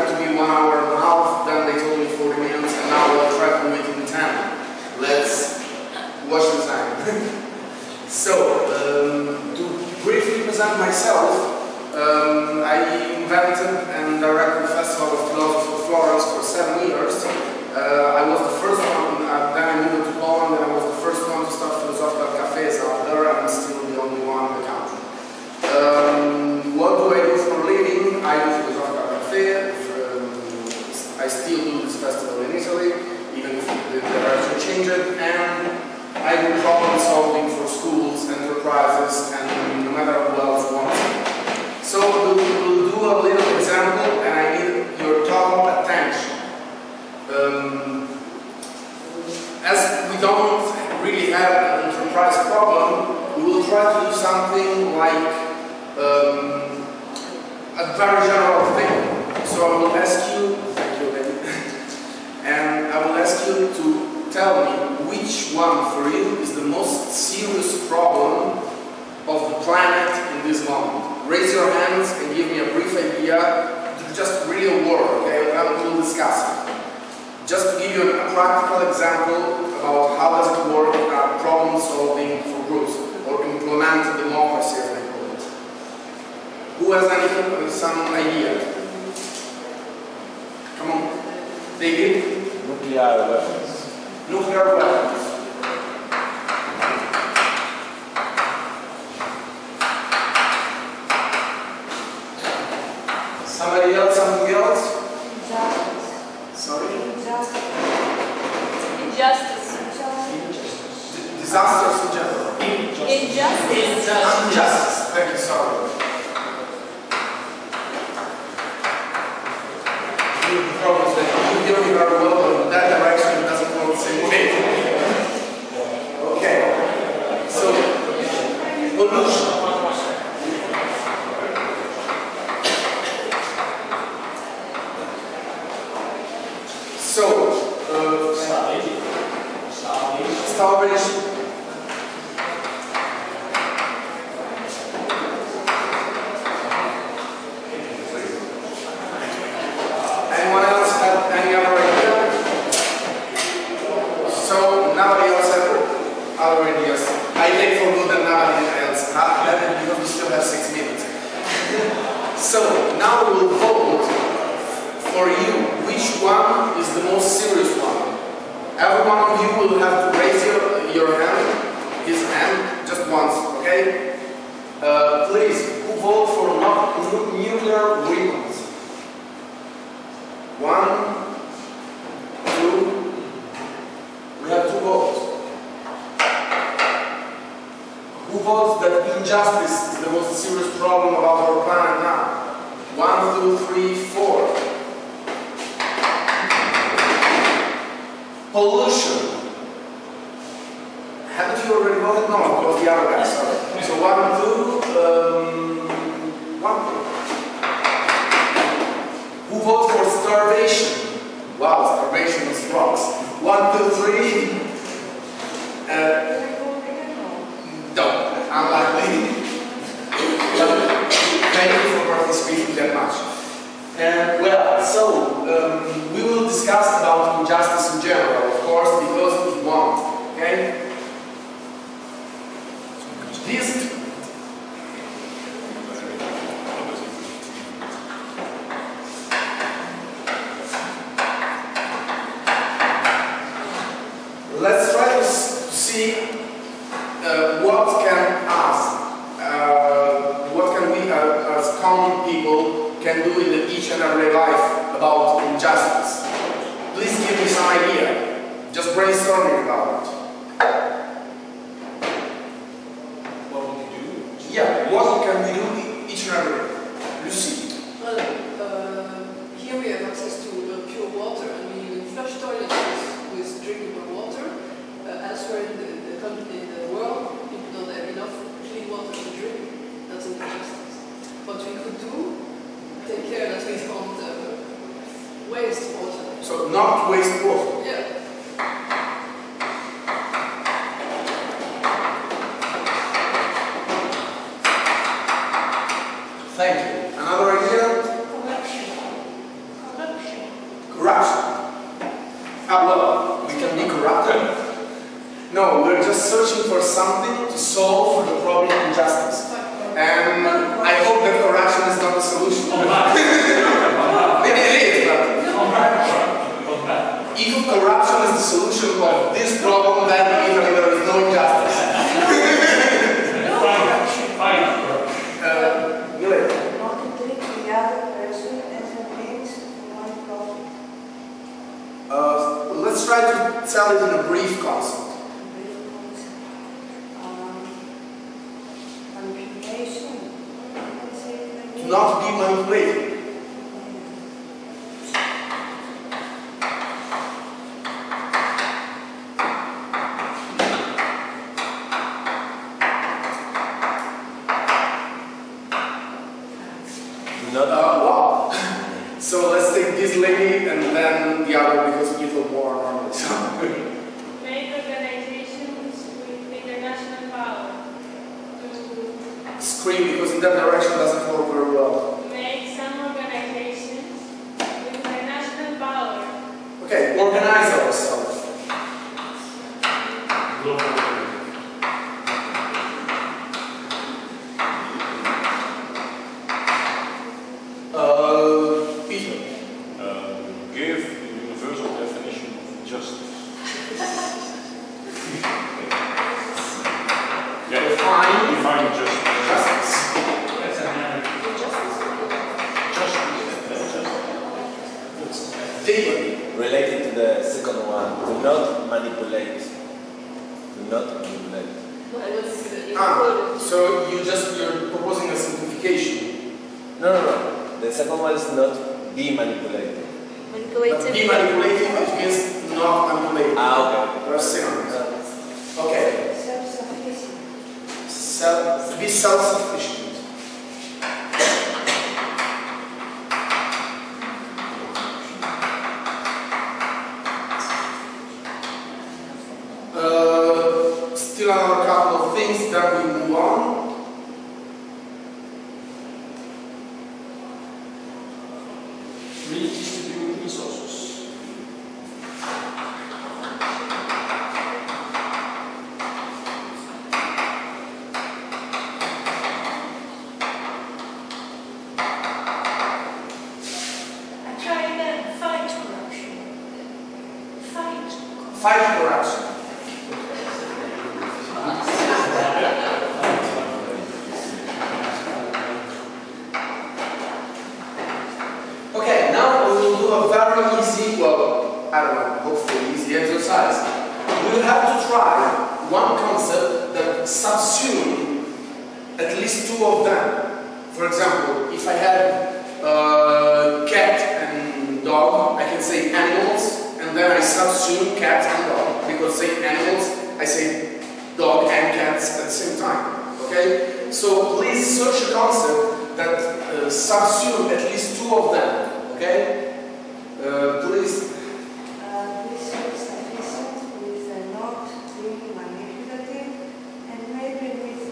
had to be 1.5 hours, then they told me 40 minutes, and now I'll try to do it in 10. Let's watch the time. So, to briefly present myself, I invented and directed the Festival of Philosophy of Florence for 7 years. I was the first one, then I moved to Poland, and I was the first one to start philosophical cafes out there, and I'm still the only one in the country. What do I do for a living? I do philosophical cafe. I still do this festival in Italy, even if the direction changed, and I do problem solving for schools, enterprises, and no matter who else wants it. So we'll do a little example, and I need your total attention. As we don't really have an enterprise problem, we will try to do something like a very general thing. So I will ask you, thank you, David, and I will ask you to tell me which one for you is the most serious problem of the planet in this moment. Raise your hands and give me a brief idea, just real work, okay? We will discuss it. Just to give you a practical example about how does it work in our problem solving for groups, or implement democracy, as they call it. Who has some idea? Come on. David? Nuclear weapons. Nuclear weapons. Somebody else? Something else? Injustice. Sorry? Injustice. Disasters in general. Injustice. Injustice. Thank you, sorry. The problem is that you hear me very well, but in that direction it doesn't go the same way. Okay. So, pollution. So, starvation. Anyone else have any other idea? So, nobody else have other ideas. I take for good that nobody else have it because we still have 6 minutes. So, now we will vote for you. Which one is the most serious one? Every one of you will have to raise your hand, his hand, just once, okay? Please, who vote for not nuclear weapons? 1, 2, we have 2 votes. Who votes that injustice is the most serious problem about our planet now? 1, 2, 3, 4. Pollution. Haven't you already voted? No, it was the other guy, sorry. So 1, 2, 1, 2. Who votes for starvation? Wow, starvation is rocks. 1, 2, 3. No, unlikely. Thank you for participating that much. Well, so we will discuss about injustice in general, of course, because we won. Okay? This. Let's try to see what can we as common people can do in each and every life about injustice. Please give me some idea. Just brainstorming about it. What would you do? Yeah, what can we do each and every day? Lucy. Well, here we have access to pure water, and we even flush toilets with drinkable water. Elsewhere in the world, people don't have enough clean water to drink. That's an injustice. What we could do, take care that we don't waste water. So not waste water. Yeah. Thank you. Another idea? Corruption. How well? We can be corrupted? No, we're just searching for something to solve for the problem of injustice. And I hope that corruption is not the solution. Maybe it is, but if corruption is the solution of this problem, then in Italy there is no injustice. Not to treat the other person as a means to one problem. Let's try to tell it in a brief concept. Manipulation. To not be manipulated. Wow. So let's take this lady and then the other because it will more normally. Make organizations with international power to Scream because in that direction doesn't work very well. make some organizations with international power. Okay, organize ourselves. Peter. Give a universal definition of justice. Define justice. David. Related to the second one, do not manipulate. Do not manipulate. So you're proposing a simplification. No. The second one is not be manipulated. But be manipulated, which means not manipulated. Okay. There are synonyms. Okay. Self-sufficient. Be self-sufficient. Still another couple of things, then we move on. Redistribute resources. I tried that. Fight corruption. Fight corruption. Okay, now we will do a very easy, well, I don't know, hopefully easy exercise. We will have to try one concept that subsumes at least two of them. For example, if I have cat and dog, I can say animals, and then I subsume cat and dog. Because say animals, I say dog and cats at the same time. Okay? So please search a concept that subsume at least two of them. Okay? Please. Be self-sufficient with not being manipulative and maybe with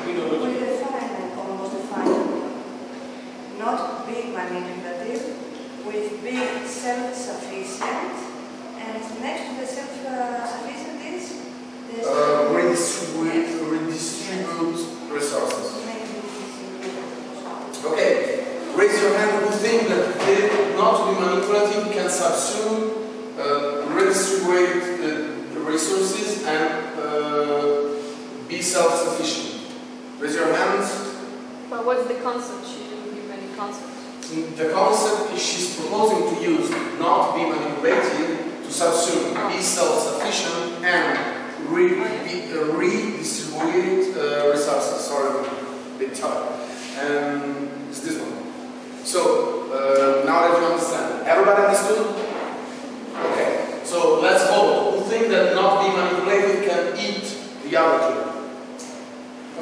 we define almost define not being manipulative with being self-sufficient, and next to the self-sufficient is Redistribute resources. Okay, raise your hand who think that not to be manipulative can subsume, redistribute the resources and be self-sufficient. Raise your hands. But what's the concept? She didn't give any concept. The concept is she's proposing to use not be manipulative to subsume, be self-sufficient and redistribute resources. Sorry, a bit tired. And it's this one. So now that you understand, everybody understood? Okay. So let's vote. Who think that not be manipulated can eat the other two?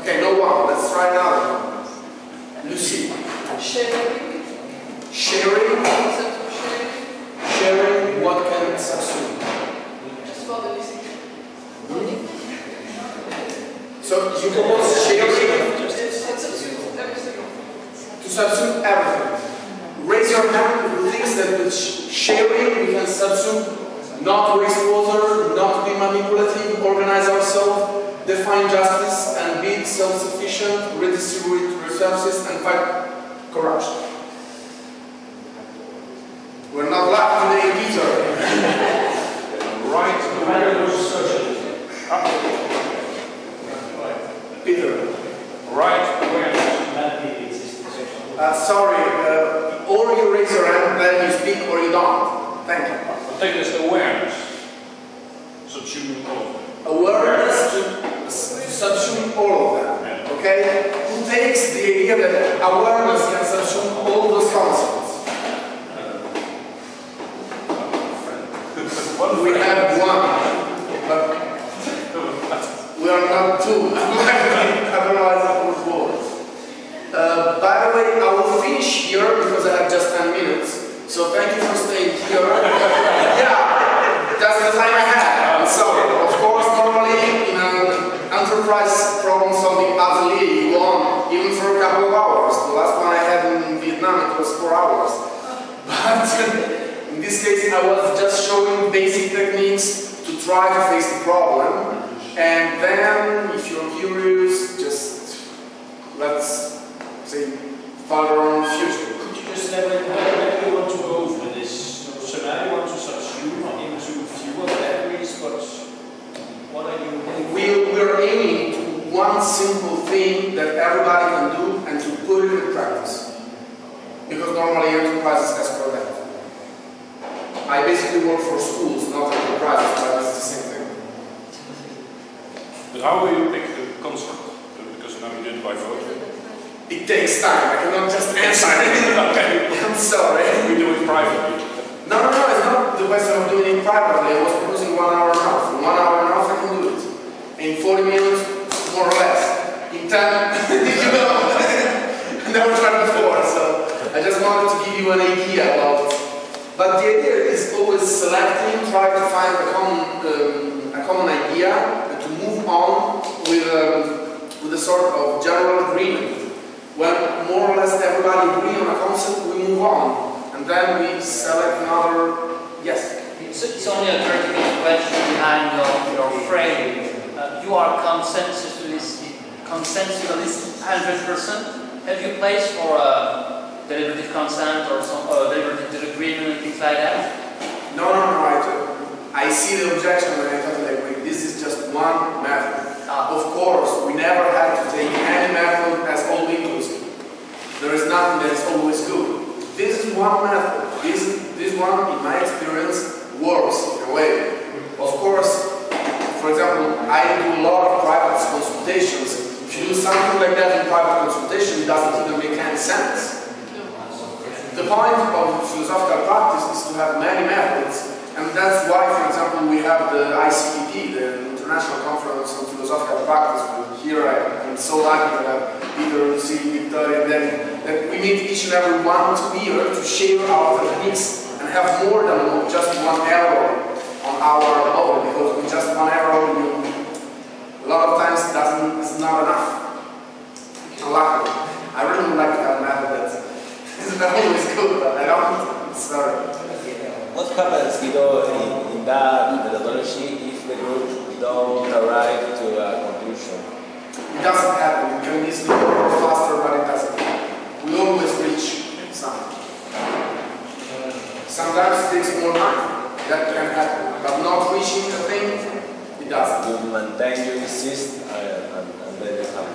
Okay, no one. Let's try another one. Lucy. Sharing. Sharing. Concept of sharing. Sharing what can subsume. Just about the listening. So you propose sharing It's subsumed every single. to subsume be self-sufficient, redistribute resources, and fight corruption. We're not lucky today, Peter. Right awareness. Peter. Right awareness. Sorry, or you raise your hand, then you speak, or you don't. Thank you. But take this awareness. Subsuming all of them. Awareness to subsume all of them. Okay? Who takes the idea that awareness can subsume all those concepts? We have one, but we are not two. Otherwise, it would work. By the way, I will finish here because I have just 10 minutes. So thank you for staying here. Yeah, that's the time I had. I'm sorry. Of course, normally in an enterprise problem-solving atelier, you go on even for a couple of hours. The last one I had in Vietnam, it was 4 hours. But in this case, I was just showing basic techniques to try to face the problem. And then, if you're curious, just let's say further on the future. Could you just elaborate where do you want to go for this? So now you want to subsume into fewer batteries, but what are you doing? We're aiming to one simple thing that everybody can do and to put it in practice. Because normally enterprises ask for that. I basically work for schools, not enterprises, but it's the same thing. But how will you pick the concept? Because now you did it by vote. It takes time. I cannot just answer it. Okay. I'm sorry. We do it privately. No, it's not the question of doing it privately. I was proposing 1 hour and a half. In 1 hour and a half, I can do it. In 40 minutes, more or less. In 10, you know, I never tried before, so I just wanted to give you an idea about it. But the idea is always selecting, try to find a common idea, and to move on with a sort of general agreement. When more or less everybody agree on a concept, we move on. And then we select another, yes? It's only a critical question behind your frame. You are consensualist 100%. Have you placed for deliberative consent or some deliberative agreement and things like that? No, I see the objection and I totally agree. This is just one method. Of course, we never had to take any method as all inclusive. There is nothing that is always good. This is one method. This one, in my experience, works in a way. Of course, for example, I do a lot of private consultations. If you do something like that in private consultation, it doesn't even make any sense. The point of philosophical practice is to have many methods, and that's why, for example, we have the ICPP, the International Conference on Philosophical Practice. Here I'm so lucky to have Peter, Lucy, Victoria, and then that we meet each and every 1 or 2 years to share our techniques and have more than just one error on our model, because with just one error, a lot of times it's not enough. Unluckily, I really would like to have a method that's not always good, but I don't. Sorry. What happens, Guido, in that methodology if the group don't arrive to a conclusion? It doesn't happen. You can easily go faster, but it doesn't. We always reach something. Sometimes it takes more time. That can happen. But not reaching a thing, it doesn't. You maintain, you insist, and then you have